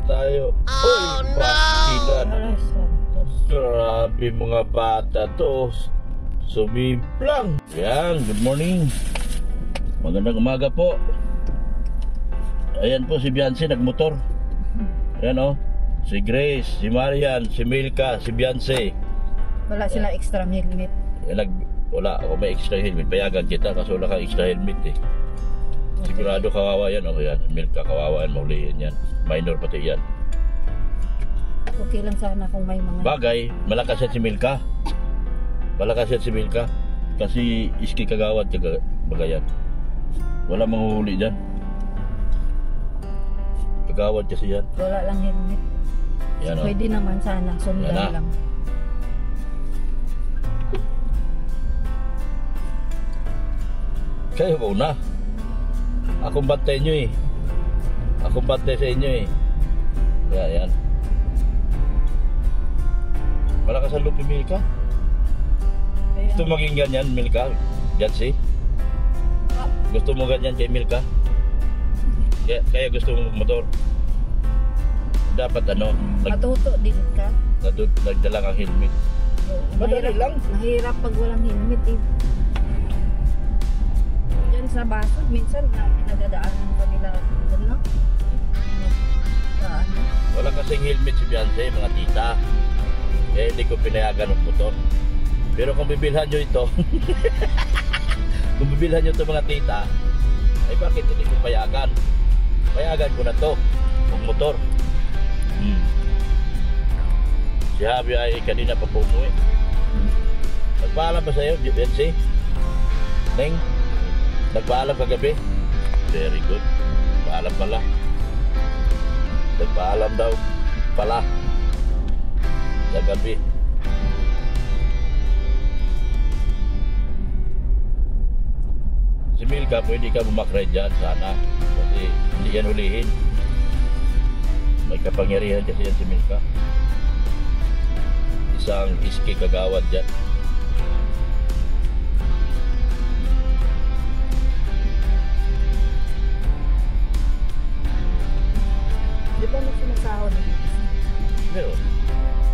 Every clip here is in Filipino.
tayo. Oh, no! Grabe mga bata to. Sumimplang. Yan, good morning. Magandang umaga po. Ayan po si Biancy nagmotor. Ayan o. Si Grace, si Marian, si Milka, si Biancy. Wala silang extra helmet. Wala ako may extra helmet. Payagan kita kasi wala kang extra helmet eh. Sigurado kawawa yan. O yan, Milka kawawa yan. Maulihin yan. Minor pati yan. Okay lang sana kung may mga... Bagay, malakas yan si Milka. Malakas yan si Milka. Kasi iski kagawad bagayan. Wala manghuhuli dyan. Kagawad kasi yan. Wala lang helmet. Yan, pwede naman sana. Sundan lang. Kayo ba una? Akong bantay nyo eh. Akong bantay sa inyo eh. Yan. Malakas ang loob ni Milka. Gusto mo maging ganyan, Milka? Jancy? Gusto mo ganyan kay Milka? Kaya gusto mo motor? Dapat ano? Matuto din ka. Nagdala kang helmet. Madali lang. Mahirap pag walang helmet eh. Diyan sa baso, minsan pinagdadaanan pa nila. No? Wala kasing helmet si Beyonce, mga tita. Eh, hindi ko pinayagan ng motor. Pero kung bibilhan nyo ito, kung bibilhan nyo ito mga tita, ay bakit hindi ko payagan? Payagan ko na to, ng motor. Si Javi ay kanina pa po umuwi. Nagpaalam ba sa'yo, Beyonce? Neng? Nagpaalam kagabi? Very good. Paalam pala. Nagpaalam daw pala. Kagabi. Si Milka, pwede ka bumakray dyan sana. Kasi hindi yan hulihin. May kapangyarihan kasi yan si Milka. Isang iski kagawad dyan. Di ba may sumasahod? Meron.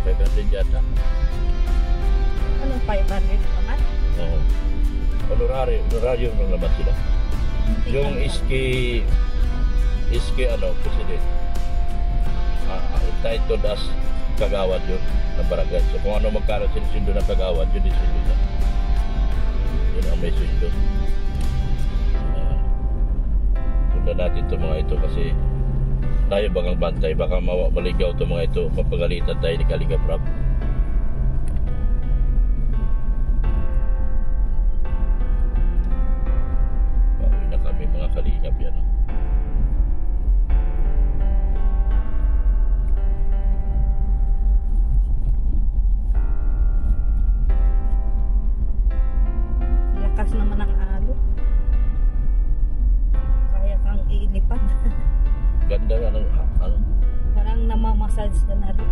500 yata. Anong 500 naman? Oo. Honorario lang naman sila. Yung iski ano, president. Entitled as kagawad yun ng barangay. So kung ano magkano sinusundo ng kagawad, yun din sundo na. Yun ang may sundo. Sundan natin itong mga ito kasi tayo bagang bantay, baka maligaw itong mga ito, mapagalitan tayo ni Kalinga Prab. Pauwi na kami mga kalingap yan. Lakas naman ang alo. Kaya kang iilipad. Ganda nga ng ano? Parang namamassage ka na rin.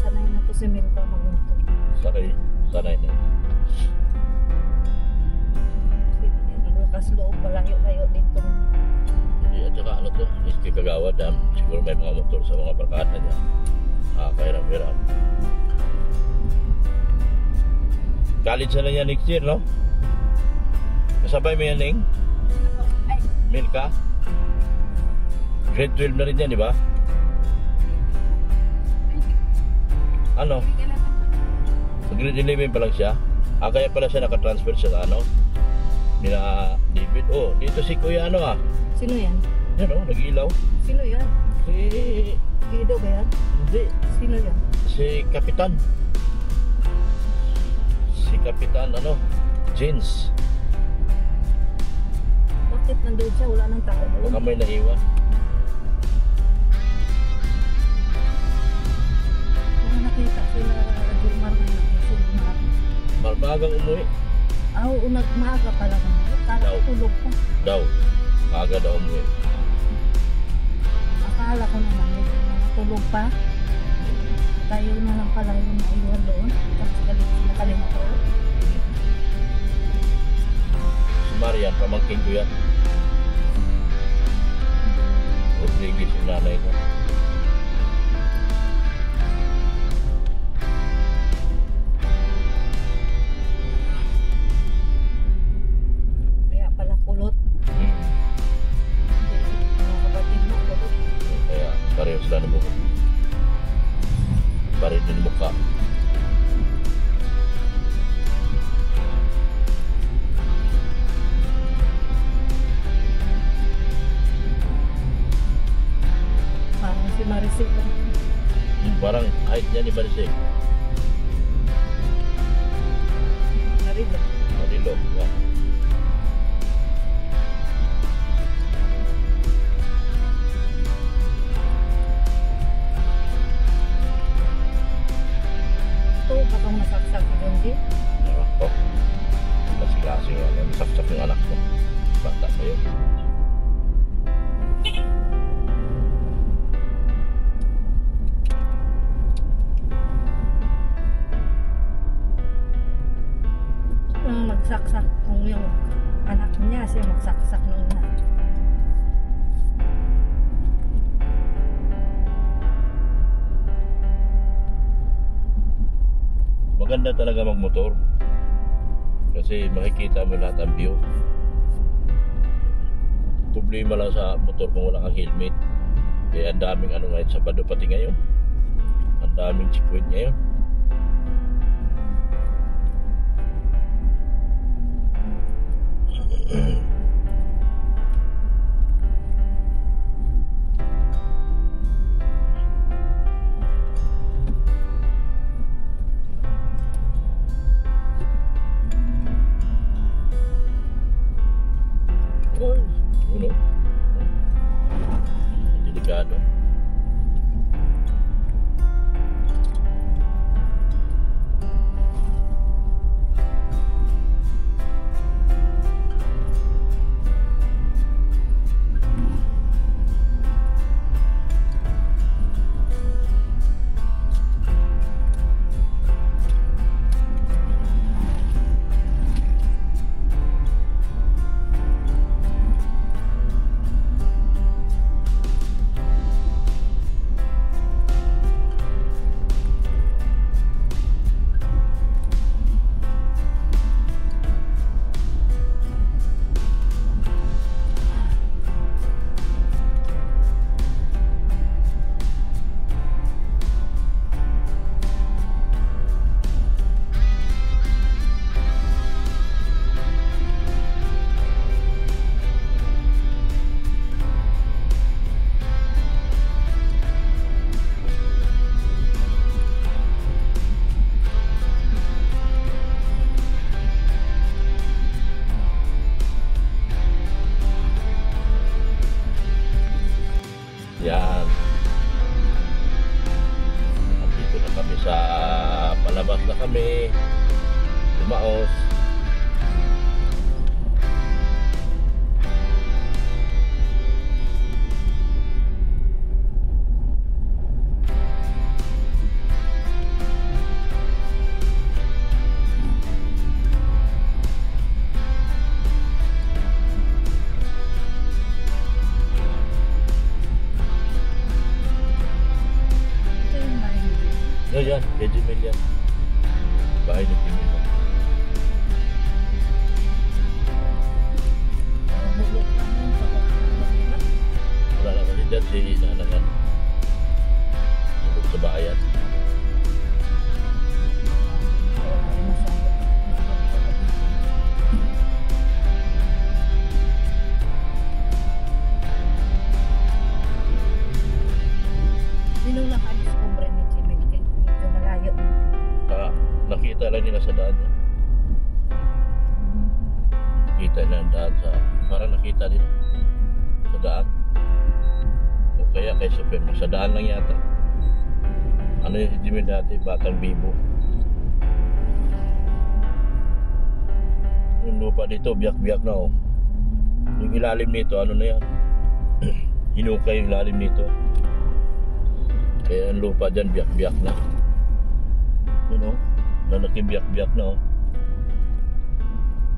Sanay na to si Milka magmotor. Sanay na. Naglakas loob, malayo-layo dito. Hindi, at saka ano to, iski kagawad, siguro may mga motor sa mga barkada niya. Kairam-hiram. College na niya next year, no? Kasabay mo yan, Ning? Milka? Grade 12 na rin yan, di ba? Ano? Grade 11 pa lang siya. Kaya pala siya nakatransfer sa ano? Nila David. Oh, dito si Kuya ano Sino yan? Yan oh, nag-ilaw. Sino yan? Si... Guido ba yan? Hindi. Sino yan? Si Kapitan. Si Kapitan ano? Jeans. Bakit nandun siya? Wala nang tao doon? Baka may naiwan. Baka nakita sila Jomar na Mar. Marmagang umuwi. Maaga pala naman. Akala Daw. ko tulog pa. Daw. Aga daw umuwi. Akala ko naman tulog pa. Tayo na lang pala yung naiwan doon. Tapos nakalimot ko. Si Marian, pamangkin ko yan. Rodriguez yung nanay ko. Kaya pala kulot. Mga kapatid mo, kulot. Kaya pareho sila ng buhok. Pareho din mukha. Parang si Maricel lang. Parang height niya ni Maricel. Marilo. Marilo. Yan. Ito, bakang masaksak si Donji. Anak ko. Kasi yan. Saksak yung anak ko. Bata pa yun. Magsaksak kung yung anak niya siya magsaksak noon na. Maganda talaga magmotor. Kasi makikita mo lahat ang view. Problema lang sa motor kung wala kang helmet. Kaya ang daming ano ngayon sa Bado pati ngayon. Ang daming checkpoint ngayon. Uno. Delikado. Yan. Nandito na kami sa palabas na kami. Lumaos. Ito yung bahay. Yan, kay Jimel yan. Bahay ni Jimel yan. Bulok lang yun. Pagkakabagina. Wala na kasi dyan si Nanangan. Nandun sa bayan. Wala rin masyado. Ninulang alis kumbre ni Jimmy. Medyo malayo. Nakita lang nila sa daan niya. Kita na ang daan sa... Parang nakita nila sa daan. O kaya kay Super. Sa daan lang yata. Ano yung si Jimmy dati? Batang Bibo. Yung lupa dito, biyak-biyak na oh. Yung ilalim nito, ano na yan? Hinukay yung ilalim nito. Kaya ang lupa dyan, biyak-biyak na. Yun oh, lalaki biyak-biyak na oh.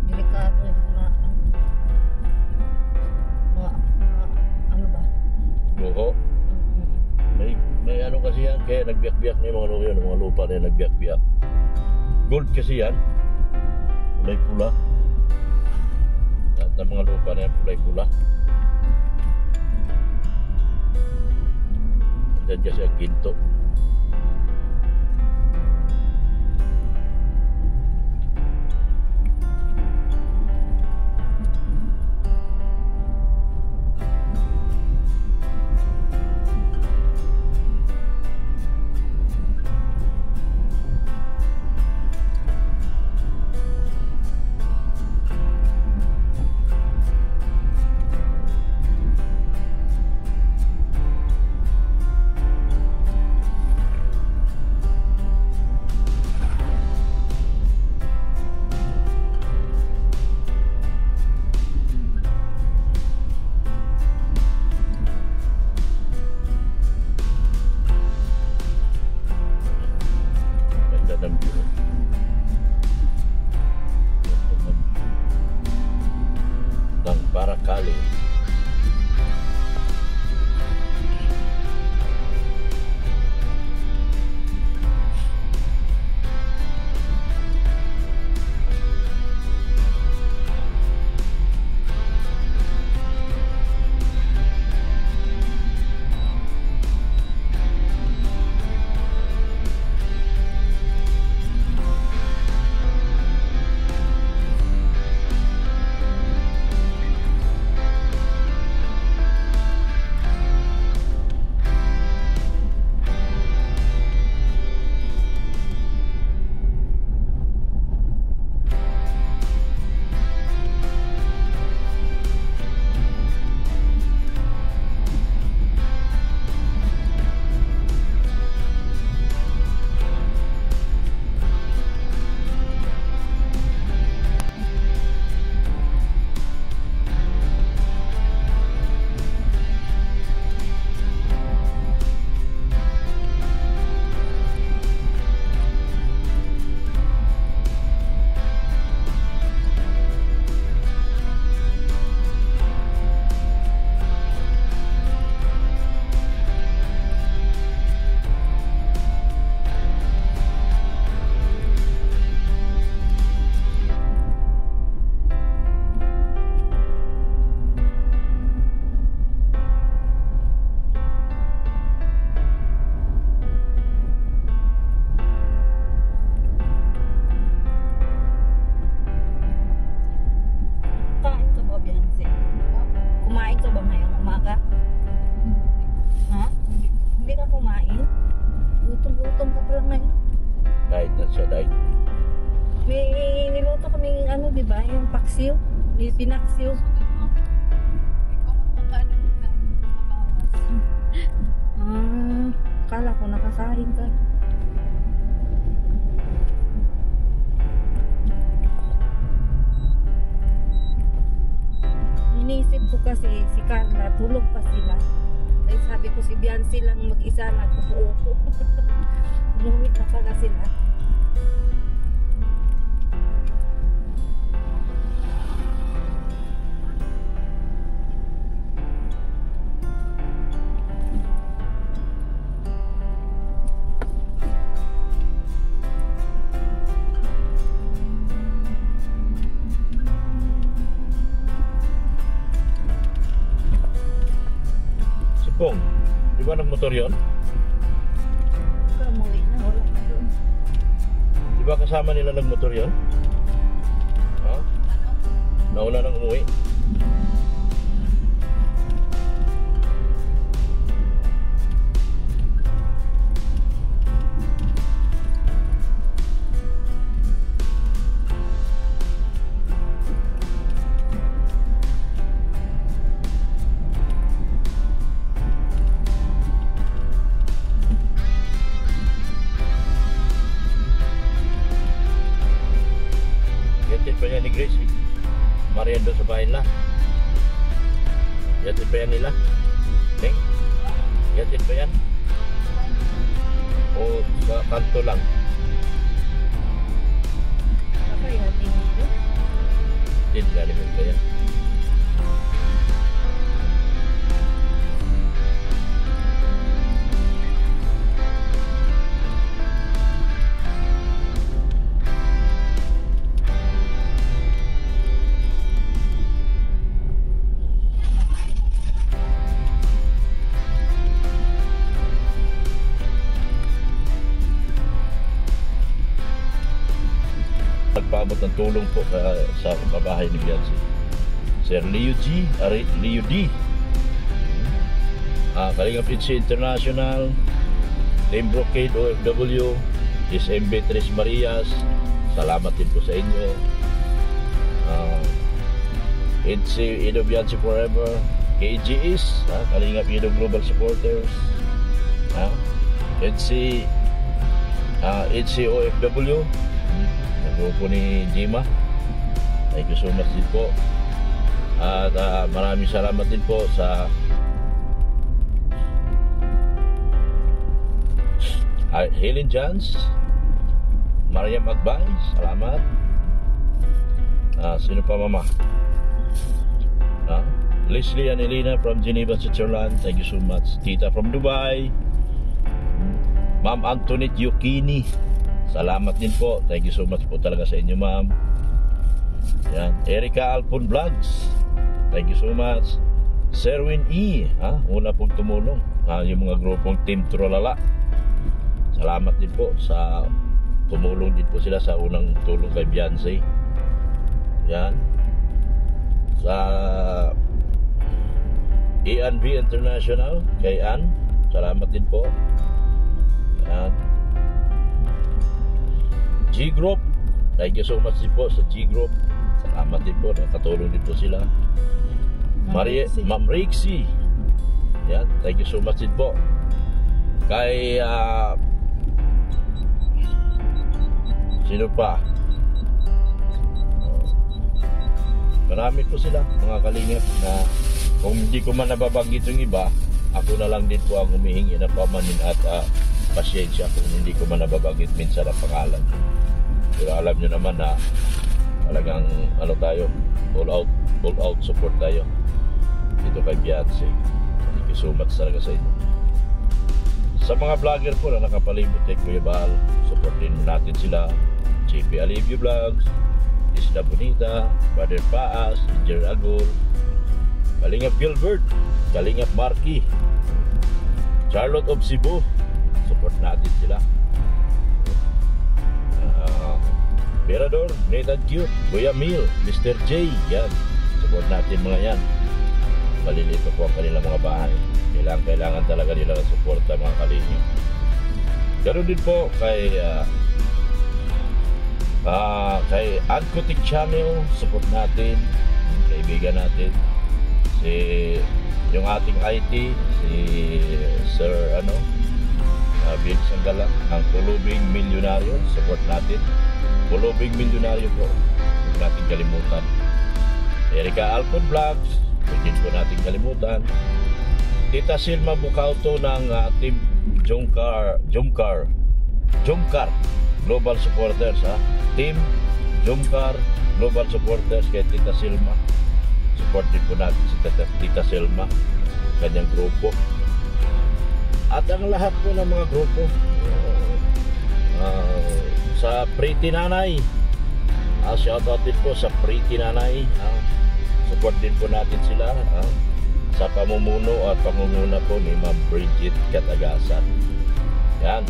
Delikado yung ano ba? Buho. May ano kasi yan, kaya nagbiyak-biyak na yung mga lupa na yan, nagbiyak-biyak. Gold kasi yan. Kulay pula. At ang mga lupa na yan, kulay pula. Andyan kasi ang ginto. Ng Paracali. di ba? Yung paksiw, may pinaksiw. Kala ko nakasahin ka. Inisip ko kasi si Carla, tulog pa sila. Ay sabi ko si Biancy lang mag-isa nagpupo. Umuwi na pala sila. Pong, di ba nagmotor yun? Kamuwi na, wala na doon. Di ba kasama nila nagmotor yun? Ha? Nauna nang umuwi. Pa niya ni Gracie. Yatid pa yan nila? Neng? Yatid pa yan? O sa kanto lang? Ako yung ating dito. Yatid galing pa yan. Nagpaabot ng tulong po sa kabahay ni Beyonce. Sir Leo D. Kalingap Itzy International, Team Brocade OFW, SMB Tres Marias, salamat din po sa inyo. Itzy Edo Beyonce Forever, KGS, Kalingap Edo Global Supporters, Itzy OFW, grupo ni Jima. Thank you so much din po. At maraming salamat din po sa Helen Jans, Mariam Agbay, salamat. Sino pa mama? Leslie Anelina from Geneva, Switzerland, thank you so much. Tita from Dubai, Ma'am Antoinette Yukini, salamat din po. Thank you so much po talaga sa inyo, ma'am. Yan. Erica Alpon Vlogs, thank you so much. Serwin E, una pong tumulong. Yung mga grupong Team Trolala, salamat din po sa tumulong din po sila sa unang tulong kay Beyonce. Yan. Sa ENV International, kay Ann, salamat din po. Yan. G-Group, thank you so much din po sa G-Group. Salamat din po, nakatulong din po sila. Ma'am Rixie, yan, thank you so much din po. Kay sino pa? Marami po sila, mga kalingap, na kung hindi ko man nababanggit yung iba, ako na lang din po ang humihingi ng pamanin at pasyensya kung hindi ko man nababanggit minsan ang pangalan. Pero alam nyo naman na talagang tayo, all out support tayo dito kay Beyonce. Thank you so much talaga sa inyo. Sa mga vlogger po na nakapalibot kay Kuya Bahal, supportin natin sila. JP Alivio Vlogs, Isla Bonita, Brother Paas, Ginger Agol, Kalingap Gilbert, Kalingap Marky, Charlotte of Cebu, support natin sila. Berador, Nathan Cute, Kuya Mil, Mr. J, yan, support natin mga yan. Malilito po ang kanilang mga bahay. Kailangan talaga nila ng suporta, mga kalingap. Ganoon din po kay Ancotic Channel, support natin, kaibigan natin, yung ating IT, si Sir Bill Sanggalang, ang Pulubing Milyonaryo, support natin. Pulubing Milyonaryo po, huwag natin kalimutan. Erica Alpon Vlogs, huwag po natin kalimutan. Tita Silma Bukauto ng Team Jomcar Global Supporters, Team Jomcar Global Supporters, kay Tita Silma. Support din po natin si Tita Silma, kanyang grupo. At ang lahat po ng mga grupo sa Pretty Nanay, shoutout din po sa Pretty Nanay, support din po natin sila sa pamumuno at pamumuna po ni Ma'am Bridget Katagasan. Yan.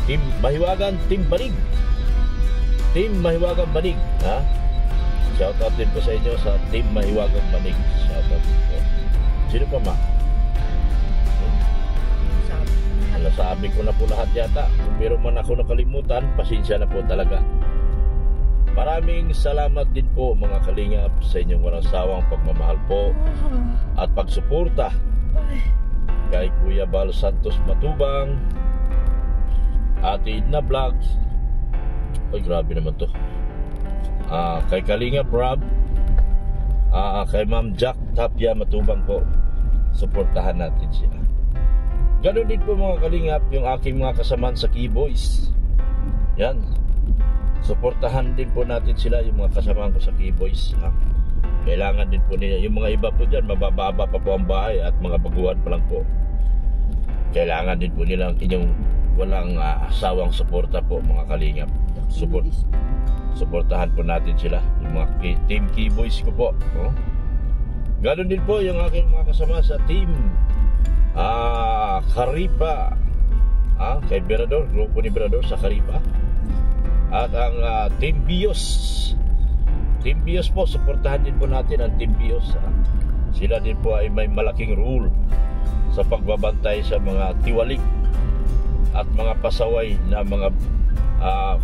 Team Mahiwagan, Team Banig, shoutout din po sa inyo sa Team Mahiwagan Banig. Shoutout din po. Sino pa, ma? Nasabi ko na po lahat yata. Kung meron man ako nakalimutan, pasensya na po talaga. Maraming salamat din po, mga kalingap, sa inyong walang sawang pagmamahal po at pagsuporta kay Kuya Bal Santos Matubang, Ate Edna Vlogs, ay grabe naman to, kay Kalingap Rob, Kay Ma'am Jack Tapia Matubang po, suportahan natin siya. Ganon din po mga kalingap yung aking mga kasamaan sa Keyboys. Yan, suportahan din po natin sila, yung mga kasamaan ko sa Keyboys, ha? Kailangan din po nila, yung mga iba po dyan mabababa pa po ang bahay at mga baguhan pa lang po. Kailangan din po nila inyong walang asawang suporta po mga kalingap. Suportahan po natin sila, yung mga team Keyboys ko po, oh. Ganon din po yung aking mga kasama sa team Karipa, kay Berador, grupo ni Berador sa Karipa. At ang Team Bios. Team Bios po, suportahan din po natin ang Team Bios, Sila din po ay may malaking role sa pagbabantay sa mga tiwalik at mga pasaway na mga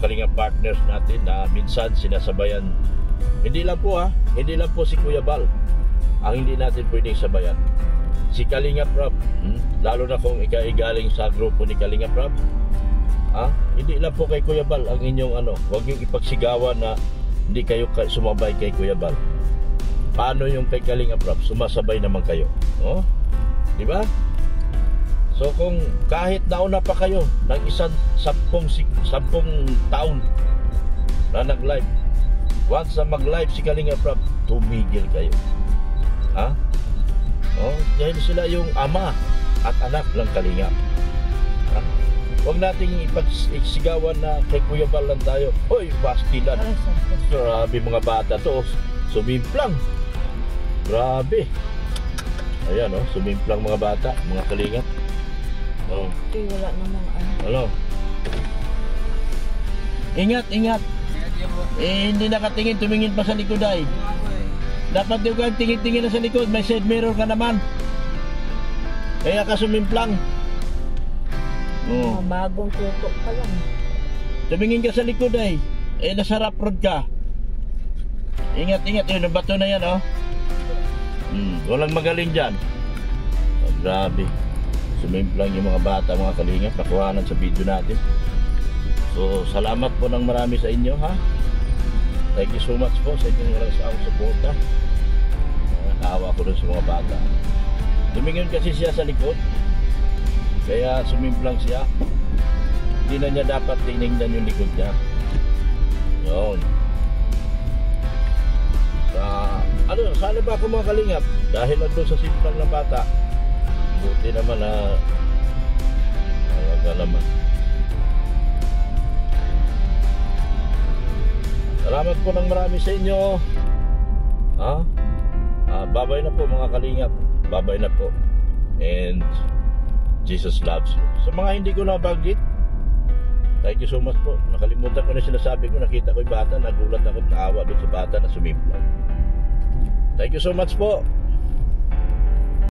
kalingap partners natin na minsan sinasabayan. Hindi lang po si Kuya Bal ang hindi natin pwedeng sabayan. Si Kalingap Rob, lalo na kung galing sa grupo ni Kalingap Rob, hindi lang po kay Kuya Bal ang inyong huwag yung ipagsigawan na hindi kayo sumabay kay Kuya Bal. Paano yung kay Kalingap Rob? Sumasabay naman kayo, di ba? So kung kahit nauna pa kayo ng 10 taon na nag-live, once na mag-live si Kalingap Rob, tumigil kayo, dahil sila yung ama at anak ng Kalingap. Huwag nating ipagsigawan na kay Kuya Bal lang tayo. Hoy, pastilan. Grabe mga bata to, sumimplang. Grabe. Ayan, sumimplang mga bata, mga Kalingap. Wala namang Ingat. Hindi nakatingin, tumingin pa sa likod ay. Dapat yung kayo tingin-tingin na sa likod, may side mirror ka naman. Kaya ka sumimplang. Bagong tutok pa lang. Tumingin ka sa likod ay. Nasa rough road ka. Ingat. Yung bato na yan, walang magaling dyan. Grabe. Sumimplang yung mga bata, mga Kalingap, nakuhanan sa video natin. So, salamat po ng marami sa inyo, Thank you so much po sa inyong walang suporta. Nakawa ko dun sa mga bata. Tumingin kasi siya sa likod, kaya sumimplang siya. Hindi na niya dapat tinignan yung likod niya. Yun. Sana ba ako mga Kalingap? Dahil nandun sa simplang na bata, buti naman na naman. Salamat po ng marami sa inyo. Babay na po mga Kalingap. Babay na po. And Jesus loves you. Sa mga hindi ko nabanggit, thank you so much po. Nakalimutan ko na sinasabi ko. Nakita ko yung bata, nagulat ako, naawa doon sa bata na sumimplang. Thank you so much po.